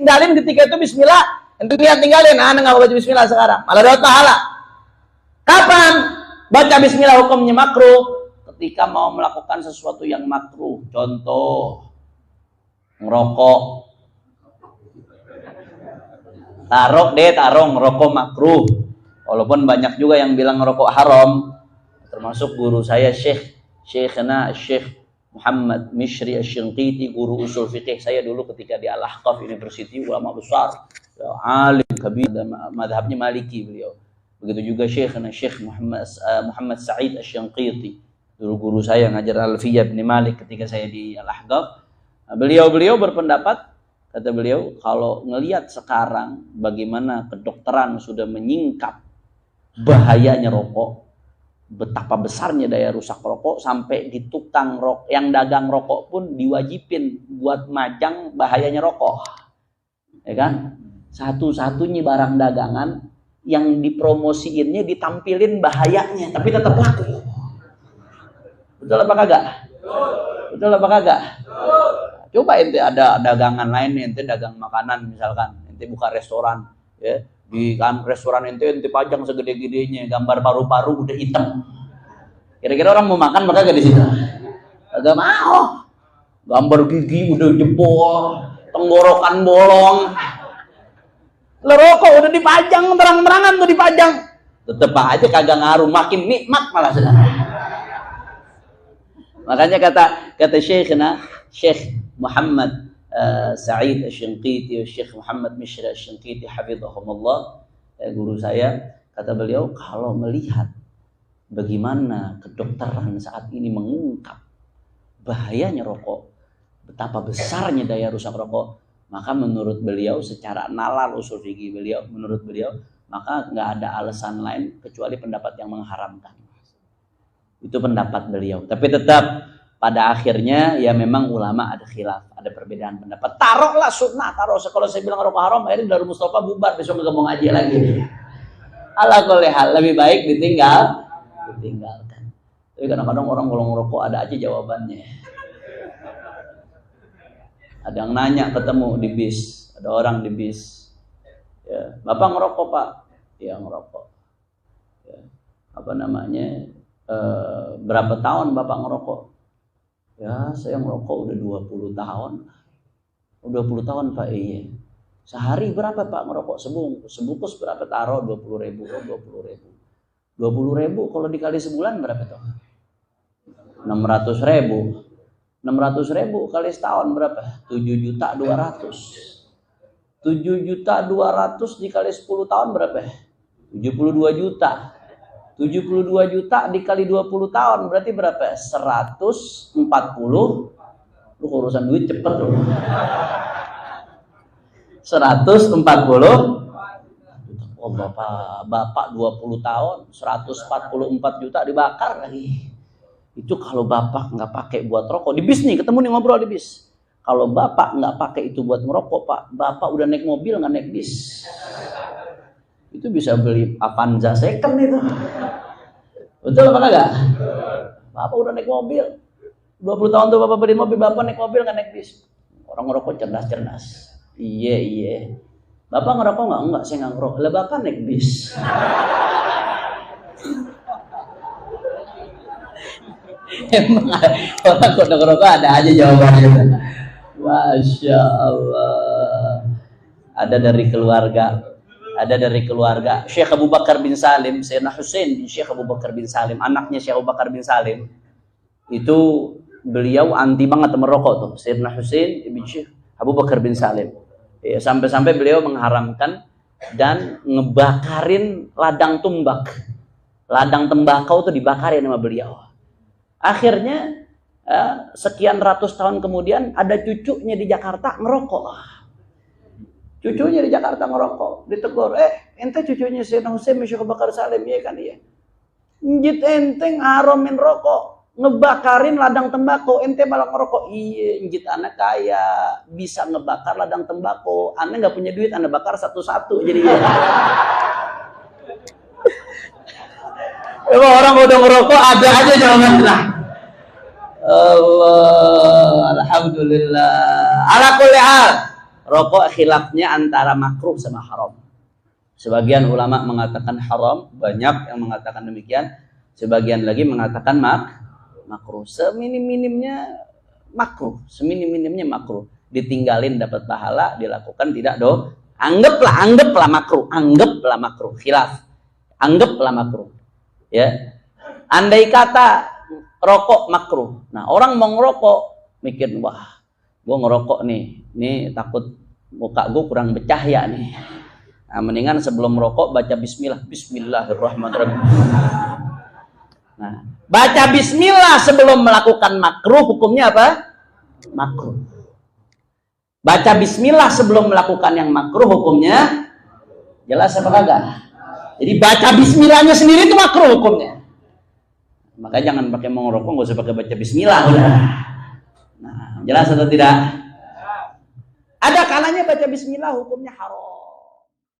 tinggalin ketika itu bismillah, ente lihat tinggalin, nggak mau baca bismillah sekarang, malah dapat pahala. Kapan baca bismillah hukumnya makruh? Ketika mau melakukan sesuatu yang makruh, contoh ngerokok. Taruh ngerokok makruh. Walaupun banyak juga yang bilang ngerokok haram, termasuk guru saya Syekhna Syekh Muhammad Mishri Asy-Shinqiti, guru usul fikih saya dulu ketika di Al-Ahqaf University, ulama besar, alim kabir, madhabnya Maliki beliau. Begitu juga Syekhna Syekh Muhammad Sa'id Asy-Shinqiti, dulu guru saya ngajar Alfiyah bin Malik ketika saya di Al-Ahqaf. Beliau berpendapat, kata beliau, kalau ngelihat sekarang bagaimana kedokteran sudah menyingkap bahayanya rokok, betapa besarnya daya rusak rokok, sampai di tukang rokok yang dagang rokok pun diwajibin buat majang bahayanya rokok, ya kan? Satu-satunya barang dagangan yang dipromosiinnya ditampilin bahayanya, tapi tetap laku. Betul apa kagak? Betul apa kagak? Coba ente ada dagangan lain, ente dagang makanan misalkan, ente buka restoran, ya. Di kan restoran ente pajang segede-gedenya gambar paru-paru udah hitam. Kira-kira orang mau makan maka gak di situ? Agak mau. Gambar gigi udah jebol, tenggorokan bolong. Rokok udah dipajang terang-terangan tuh dipajang. Tetep aja kagak ngaruh, makin nikmat malah saudara. Makanya kata Syekh Muhammad Sa'id Asy-Shinqiti, Syekh Muhammad Mishri Asy-Shinqiti hafizahumullah, guru saya, kata beliau, kalau melihat bagaimana kedokteran saat ini mengungkap bahayanya rokok, betapa besarnya daya rusak rokok, maka menurut beliau secara nalar usul fikih beliau, menurut beliau, maka nggak ada alasan lain kecuali pendapat yang mengharamkan. Itu pendapat beliau. Tapi tetap pada akhirnya ya memang ulama ada khilaf, ada perbedaan pendapat. Taruhlah sunnah, kalau saya bilang rokok haram, akhirnya Darul Mustafa bubar, besok nggak mau ngaji lagi. Ala kulli hal, lebih baik ditinggalkan. Tapi kadang-kadang orang kalau ngerokok ada aja jawabannya. Ada yang nanya ketemu di bis, ada orang di bis, ya, Bapak ngerokok Pak? Iya ngerokok. Ya, apa namanya? Berapa tahun Bapak ngerokok? Ya saya ngerokok udah 20 tahun. Udah 20 tahun Pak, iya. Sehari berapa Pak ngerokok? Sebungkus berapa? Taruh 20.000. 20.000 kalau dikali sebulan berapa tuh? 600.000. 600.000 kali setahun berapa? 7.200.000. 7.200.000 dikali 10 tahun berapa? 72 juta. 72 juta dikali 20 tahun berarti berapa? 140. Lu urusan duit cepet loh. 140. Oh bapak 20 tahun 144 juta dibakar lagi. Itu kalau bapak nggak pakai buat rokok. Di bis nih, ketemu nih ngobrol di bis. Kalau bapak nggak pakai itu buat ngerokok Pak, bapak udah naik mobil nggak naik bis. Itu bisa beli Avanza second itu. Betul apa enggak? Bapak udah naik mobil. 20 tahun tuh bapak beli mobil, bapak naik mobil nggak naik bis. Orang ngerokok cerdas. Iya. Bapak ngerokok nggak? Enggak, saya nggak ngerokok. Lah bapak naik bis. Emang orang kok ngerokok ada aja jawabannya. Masya Allah. Ada dari keluarga Syekh Abu Bakar bin Salim, Sayyidina Husain bin Syekh Abu Bakar bin Salim, anaknya Syekh Abu Bakar bin Salim. Itu beliau anti banget merokok tuh, Sayyidina Husain bin Syekh Abu Bakar bin Salim. Ya, sampai-sampai beliau mengharamkan dan ngebakarin ladang tumbak. Ladang tembakau tuh dibakarin sama beliau. Akhirnya sekian ratus tahun kemudian ada cucunya di Jakarta ngerokok. Cucunya di Jakarta ngerokok, ditegur, ente cucunya Sayyidina Husain bin Syekh Abu Bakar Salim, ya kan iya. Njit ente ngaromin rokok, ngebakarin ladang tembakau, ente malah ngerokok. Iya, njit anak kaya, bisa ngebakar ladang tembakau. Anda nggak punya duit, Anda bakar satu-satu jadinya. Emang orang udah ngerokok ada aja jawaban lah. Allah, alhamdulillah. Ala kulli hal. rokok khilafnya antara makruh sama haram. Sebagian ulama mengatakan haram, banyak yang mengatakan demikian. Sebagian lagi mengatakan makruh. Seminim-minimnya makruh, seminim-minimnya makruh. Ditinggalin dapat pahala, dilakukan tidak Anggaplah makruh. Khilaf. Anggaplah makruh. Ya. Andai kata rokok makruh. Nah, orang mau ngerokok mikir, wah, gue ngerokok nih. Nih takut muka gue kurang bercahaya nih. Nah, mendingan sebelum merokok baca bismillah. Bismillahirrahmanirrahim. Nah, baca bismillah sebelum melakukan makruh hukumnya apa? Makruh. Baca bismillah sebelum melakukan yang makruh hukumnya jelas apa kagak? Jadi baca bismillahnya sendiri itu makruh hukumnya. Maka jangan pakai mau ngerokok nggak usah pakai baca bismillah udah. Nah, jelas atau tidak? Ada kalanya baca bismillah hukumnya haram.